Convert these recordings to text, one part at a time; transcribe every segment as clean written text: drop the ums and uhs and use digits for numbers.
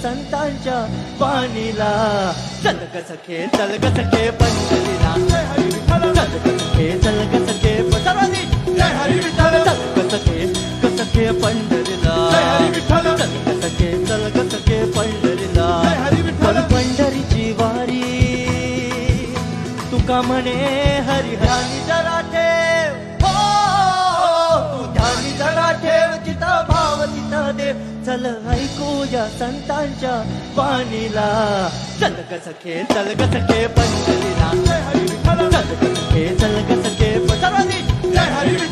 संतांच्या वाणीला. चल ग सखे चल ग सखे पंढरीला. चल ग सखे चल ग सखे सर्वांनी चल ग सखे पंढरीला. चल ग सखे पंढरीला. पंढरीची वारी तुका म्हणे हरी ध्यानी जरा ठेव. हो तू ध्यानी जरा ठेव. जिथं भाव तिथं देव. चल ऐकूया संतांच्या वाणीला. चल ग सखे चल ग सखे पंढरीला. चल ग सखे चल ग सखे सर्वांनी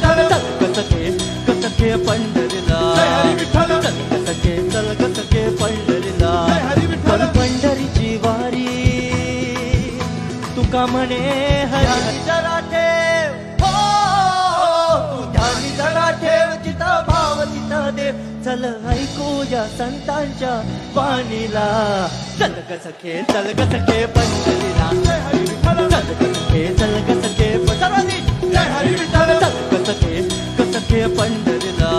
चल ग सखे पंढरीला. चल ग सखे पंढरीला. पंढरीची वारी तुका म्हणे हरी जरा ठेव. हो तू ध्यानी जरा ठेव. जिथं भाव तिथं देव. चल ऐकूया संतांच्या वाणीला. चल ग सखे चल ग सखे पंढरीला. चल ग सखे चल ग सखे सर्वांनी चल ग सखे पंढरीला.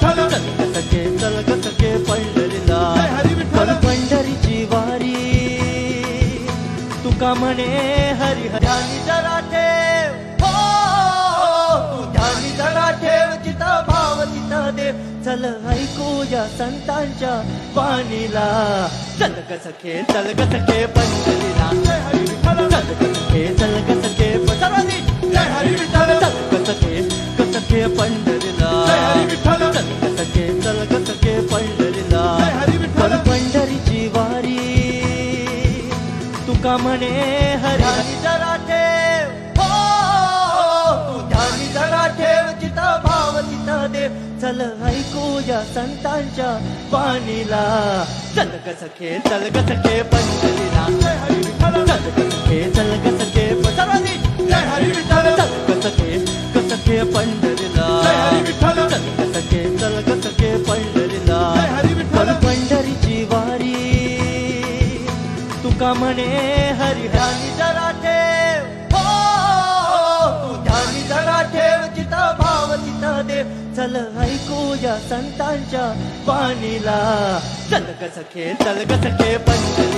चल ग सखे पंढरीला. पंढरीची वारी तुका म्हणे हरी ध्यानी जरा ठेव. हो तू ध्यानी जरा ठेव. जिथं भाव तिथं देव. चल ऐकूया संतांच्या वाणीला. चल ग सखे चल ग सखे पंढरीला. चल ग सखे चल ग सखे सर्वांनी चल ग सखे पंढरीला. चल ग सखे पंढरीला. पंढरीची वारी तुका म्हणे हरी जरा ठेव. हो तू ध्यानी जरा ठेव. जिथं भाव तिथं देव. चल ऐकूया संतांच्या वाणीला. चल ग सखे चल ग सखे पंढरीला. चल ग सखे चल ग सखे सर्वांनी चल ग सखे पंढरीला. चल ग सखे पंढरीला. पंढरीची वारी तुका म्हणे हरी ध्यानी जरा ठेव. हो तू ध्यानी जरा ठेव. जिथं भाव तिथं देव. चल ऐकूया संतांच्या वाणीला. चल ग सखे चल ग सखे पंढरीला.